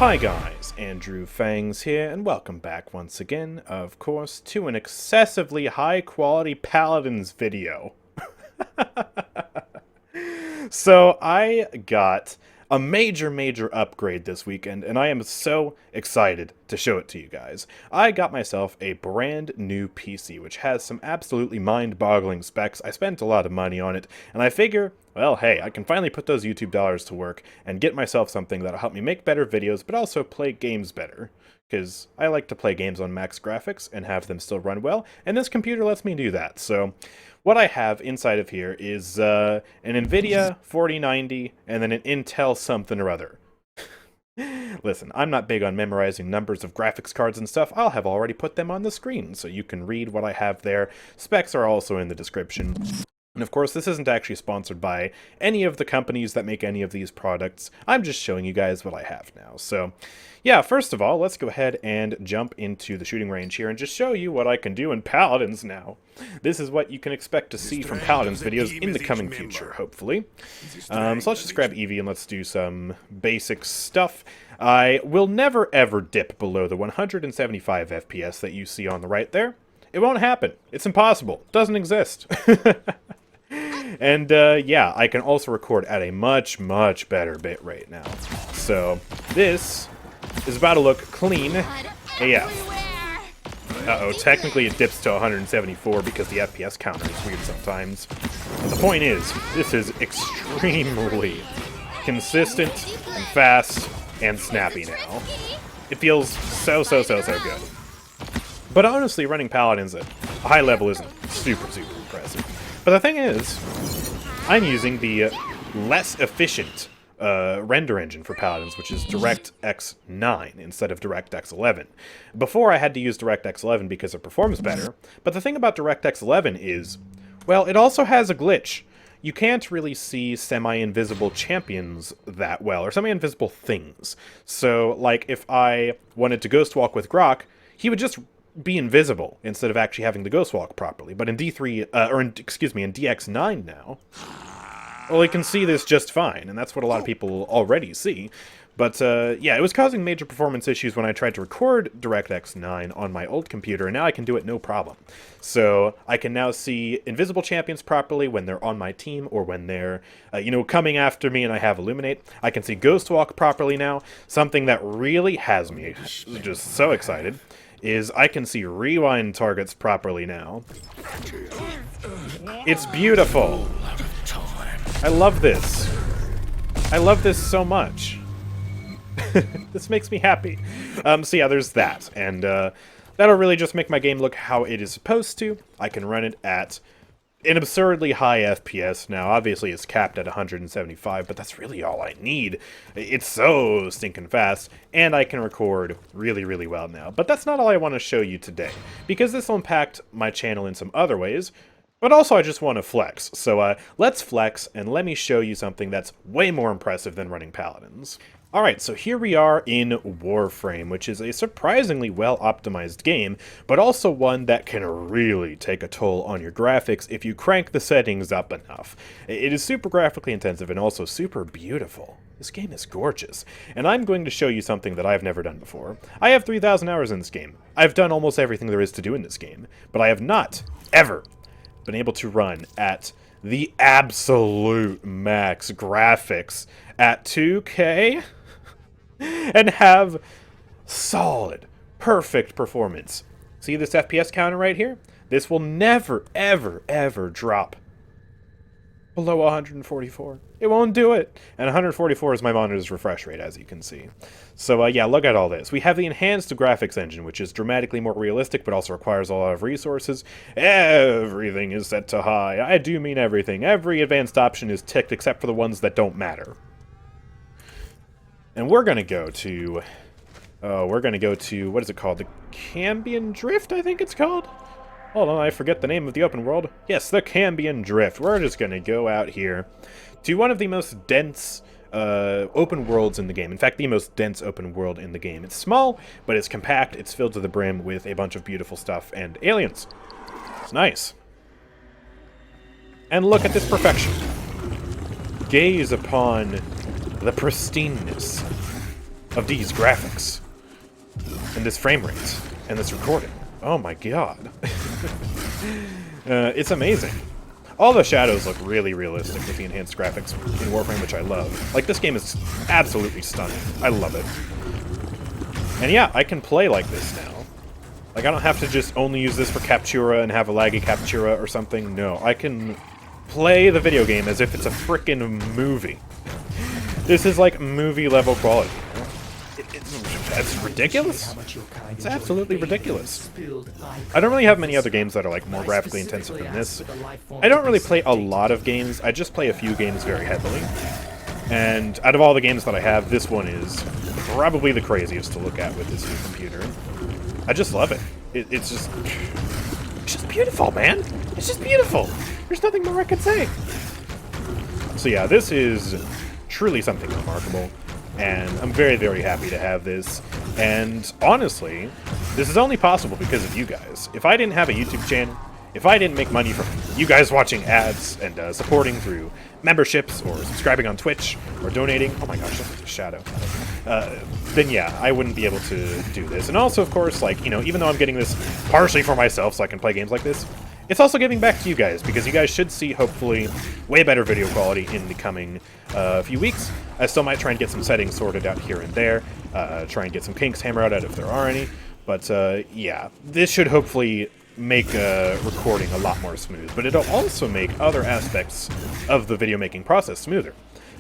Hi guys, Andrew Fangs here, and welcome back once again, of course, to an excessively high-quality Paladins video. So, I got a major upgrade this weekend, and I am so excited to show it to you guys. I got myself a brand new PC, which has some absolutely mind-boggling specs. I spent a lot of money on it, and I figure, well, hey, I can finally put those YouTube dollars to work and get myself something that'll help me make better videos, but also play games better. Because I like to play games on max graphics and have them still run well, and this computer lets me do that. So what I have inside of here is an Nvidia 4090 and then an Intel something or other. Listen, I'm not big on memorizing numbers of graphics cards and stuff. I'll have already put them on the screen, so you can read what I have there. Specs are also in the description. And of course, this isn't actually sponsored by any of the companies that make any of these products. I'm just showing you guys what I have now. So, yeah, first of all, let's go ahead and jump into the shooting range here and just show you what I can do in Paladins now. This is what you can expect to see from Paladins videos in the coming future, hopefully. So let's just grab Eevee and let's do some basic stuff. I will never ever dip below the 175 FPS that you see on the right there. It won't happen. It's impossible. It doesn't exist. And, yeah, I can also record at a much better bit rate now. So, this is about to look clean AF. Uh-oh, technically it dips to 174 because the FPS counter is weird sometimes. But the point is, this is extremely consistent and fast and snappy now. It feels so good. But honestly, running Paladins at a high level isn't super impressive. But the thing is, I'm using the less efficient render engine for Paladins, which is DirectX 9 instead of DirectX 11. Before, I had to use DirectX 11 because it performs better, but the thing about DirectX 11 is, well, it also has a glitch. You can't really see semi-invisible champions that well, or semi-invisible things. So, like, if I wanted to Ghost Walk with Grok, he would just be invisible instead of actually having the Ghost Walk properly. But in D3, in DX9 now, well, you can see this just fine, and that's what a lot of people already see. But, yeah, it was causing major performance issues when I tried to record DirectX 9 on my old computer, and now I can do it no problem. So, I can now see invisible champions properly when they're on my team, or when they're, coming after me and I have Illuminate. I can see Ghost Walk properly now. Something that really has me just so excited is I can see rewind targets properly now. It's beautiful. I love this. I love this so much. This makes me happy. So yeah, there's that. And that'll really just make my game look how it is supposed to. I can run it at an absurdly high FPS. Now, obviously, it's capped at 175, but that's really all I need. It's so stinking fast, and I can record really well now. But that's not all I want to show you today, because this will impact my channel in some other ways, but also I just want to flex. So let's flex, and let me show you something that's way more impressive than running Paladins. Alright, so here we are in Warframe, which is a surprisingly well-optimized game, but also one that can really take a toll on your graphics if you crank the settings up enough. It is super graphically intensive and also super beautiful. This game is gorgeous, and I'm going to show you something that I've never done before. I have 3,000 hours in this game. I've done almost everything there is to do in this game, but I have not, ever, been able to run at the absolute max graphics at 2K and have solid, perfect performance. See this FPS counter right here? This will never, ever drop below 144. It won't do it. And 144 is my monitor's refresh rate, as you can see. So, yeah, look at all this. We have the enhanced graphics engine, which is dramatically more realistic, but also requires a lot of resources. Everything is set to high. I do mean everything. Every advanced option is ticked except for the ones that don't matter. And we're gonna go to, what is it called? The Cambion Drift, I think it's called? Hold on, I forget the name of the open world. Yes, the Cambion Drift. We're just gonna go out here to one of the most dense open worlds in the game. In fact, the most dense open world in the game. It's small, but it's compact. It's filled to the brim with a bunch of beautiful stuff and aliens. It's nice. And look at this perfection. Gaze upon the pristineness of these graphics, and this frame rate, and this recording. Oh my god. It's amazing. All the shadows look really realistic with the enhanced graphics in Warframe, which I love. Like, this game is absolutely stunning. I love it. And yeah, I can play like this now. Like, I don't have to just only use this for Captura and have a laggy Captura or something. No, I can play the video game as if it's a frickin' movie. This is like movie-level quality. That's ridiculous. It's absolutely ridiculous. I don't really have many other games that are like more graphically intensive than this. I don't really play a lot of games. I just play a few games very heavily. And out of all the games that I have, this one is probably the craziest to look at with this new computer. I just love it. It's just beautiful, man. It's just beautiful. There's nothing more I could say. So yeah, this is truly something remarkable. And I'm very, very happy to have this. And honestly, this is only possible because of you guys. If I didn't have a YouTube channel, if I didn't make money from you guys watching ads and supporting through memberships or subscribing on Twitch or donating, oh my gosh, look at the shadow, then yeah, I wouldn't be able to do this. And also, of course, like, you know, even though I'm getting this partially for myself so I can play games like this, it's also giving back to you guys, because you guys should see, hopefully, way better video quality in the coming few weeks. I still might try and get some settings sorted out here and there, try and get some kinks hammered out if there are any, but yeah, this should hopefully make recording a lot more smooth, but it'll also make other aspects of the video making process smoother.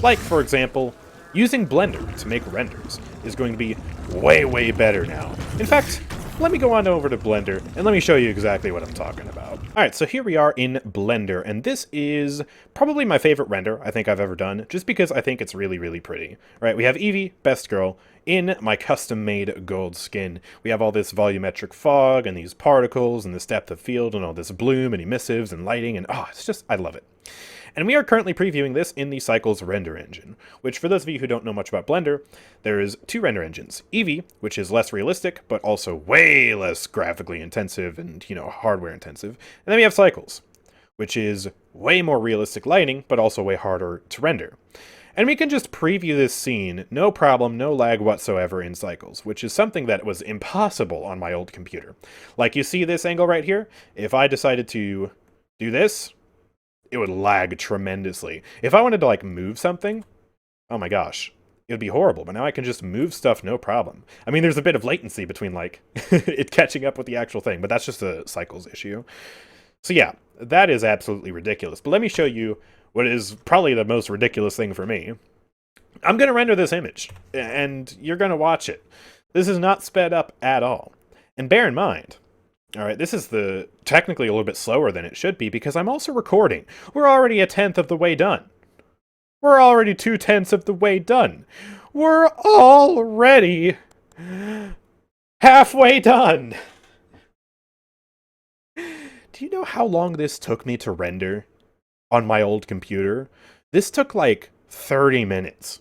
Like, for example, using Blender to make renders is going to be way, way better now. In fact, let me go on over to Blender, and let me show you exactly what I'm talking about. Alright, so here we are in Blender, and this is probably my favorite render I think I've ever done, just because I think it's really, really pretty. Right, we have Evie, Best Girl, in my custom-made gold skin. We have all this volumetric fog, and these particles, and this depth of field, and all this bloom, and emissives, and lighting, and oh, it's just, I love it. And we are currently previewing this in the Cycles render engine, which for those of you who don't know much about Blender, there is two render engines. Eevee, which is less realistic, but also way less graphically intensive and, you know, hardware intensive. And then we have Cycles, which is way more realistic lighting, but also way harder to render. And we can just preview this scene, no problem, no lag whatsoever in Cycles, which is something that was impossible on my old computer. Like, you see this angle right here? If I decided to do this, it would lag tremendously. If I wanted to, like, move something, oh my gosh, it would be horrible. But now I can just move stuff no problem. I mean, there's a bit of latency between, like, it catching up with the actual thing, but that's just a Cycles issue. So yeah, that is absolutely ridiculous. But let me show you what is probably the most ridiculous thing for me. I'm going to render this image, and you're going to watch it. This is not sped up at all. And bear in mind, alright, this is technically a little bit slower than it should be, because I'm also recording. We're already 1/10 of the way done. We're already 2/10 of the way done. We're already halfway done. Do you know how long this took me to render on my old computer? This took like 30 minutes.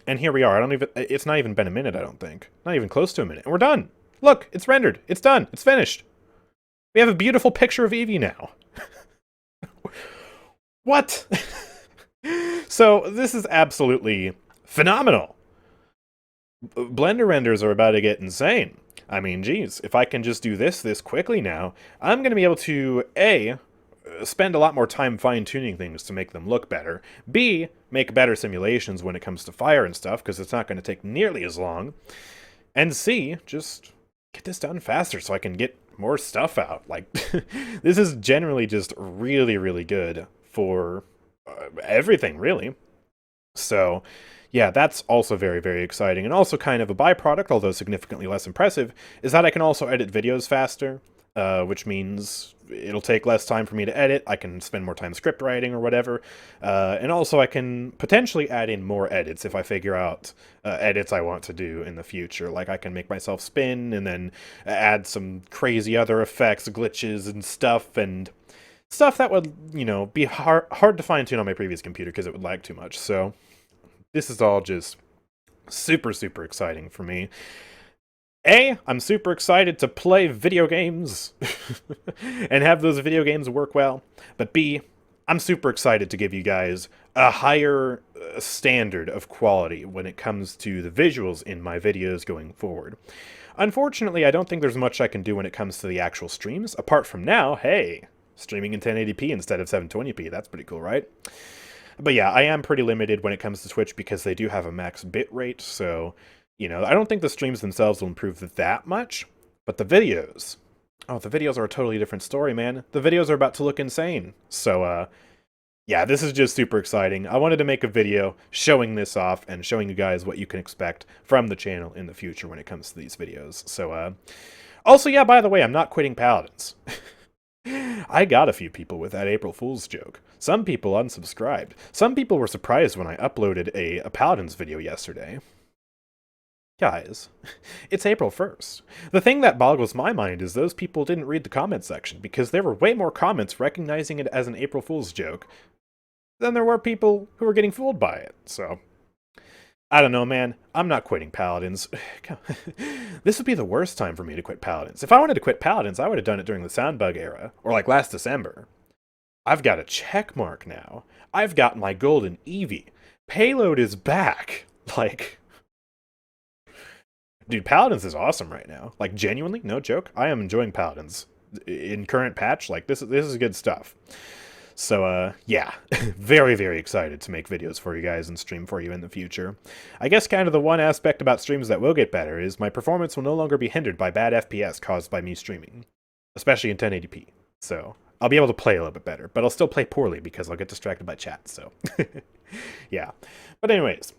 And here we are. It's not even been a minute, I don't think. Not even close to a minute. And we're done. Look, it's rendered. It's done. It's finished. We have a beautiful picture of Eevee now. What? So, this is absolutely phenomenal. Blender renders are about to get insane. I mean, geez, if I can just do this quickly now, I'm going to be able to, A, spend a lot more time fine-tuning things to make them look better, B, make better simulations when it comes to fire and stuff, because it's not going to take nearly as long, and C, just get this done faster so I can get more stuff out. Like, this is generally just really, really good for everything, really. So, yeah, that's also very, very exciting. And also kind of a byproduct, although significantly less impressive, is that I can also edit videos faster, which means it'll take less time for me to edit. I can spend more time script writing or whatever. And also I can potentially add in more edits if I figure out edits I want to do in the future. Like, I can make myself spin and then add some crazy other effects, glitches and stuff that would, you know, be hard to fine-tune on my previous computer because it would lag too much. So this is all just super, super exciting for me. A, I'm super excited to play video games and have those video games work well. But B, I'm super excited to give you guys a higher standard of quality when it comes to the visuals in my videos going forward. Unfortunately, I don't think there's much I can do when it comes to the actual streams, apart from now, hey, streaming in 1080p instead of 720p, that's pretty cool, right? But yeah, I am pretty limited when it comes to Twitch because they do have a max bit rate, so, you know, I don't think the streams themselves will improve that much, but the videos... Oh, the videos are a totally different story, man. The videos are about to look insane. So, yeah, this is just super exciting. I wanted to make a video showing this off and showing you guys what you can expect from the channel in the future when it comes to these videos. So, also, yeah, by the way, I'm not quitting Paladins. I got a few people with that April Fool's joke. Some people unsubscribed. Some people were surprised when I uploaded a Paladins video yesterday. Guys, it's April 1st. The thing that boggles my mind is those people didn't read the comment section, because there were way more comments recognizing it as an April Fool's joke than there were people who were getting fooled by it, so... I don't know, man. I'm not quitting Paladins. This would be the worst time for me to quit Paladins. If I wanted to quit Paladins, I would have done it during the Soundbug era, or like last December. I've got a check mark now. I've got my golden Eevee. Payload is back. Like... Dude, Paladins is awesome right now. Like, genuinely, no joke, I am enjoying Paladins. In current patch, like, this is good stuff. So, yeah, very, very excited to make videos for you guys and stream for you in the future. I guess kind of the one aspect about streams that will get better is my performance will no longer be hindered by bad FPS caused by me streaming. Especially in 1080p. So, I'll be able to play a little bit better, but I'll still play poorly because I'll get distracted by chat, so... yeah. But anyways...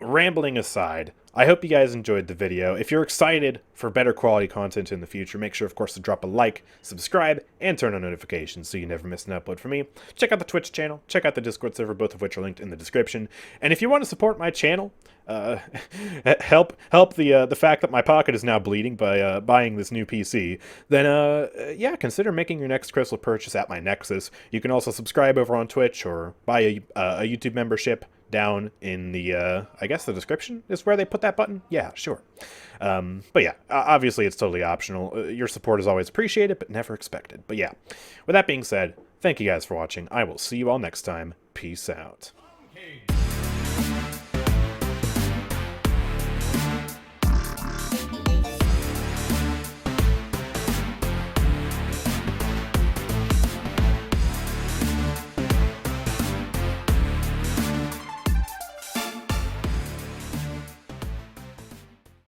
Rambling aside, I hope you guys enjoyed the video. If you're excited for better quality content in the future, make sure, of course, to drop a like, subscribe, and turn on notifications so you never miss an upload from me. Check out the Twitch channel, check out the Discord server, both of which are linked in the description. And if you want to support my channel, help the fact that my pocket is now bleeding by buying this new PC, then yeah, consider making your next crystal purchase at my Nexus. You can also subscribe over on Twitch or buy a YouTube membership down in the, I guess the description is where they put that button? Yeah, sure. But yeah, obviously it's totally optional. Your support is always appreciated, but never expected. But yeah, with that being said, thank you guys for watching. I will see you all next time. Peace out.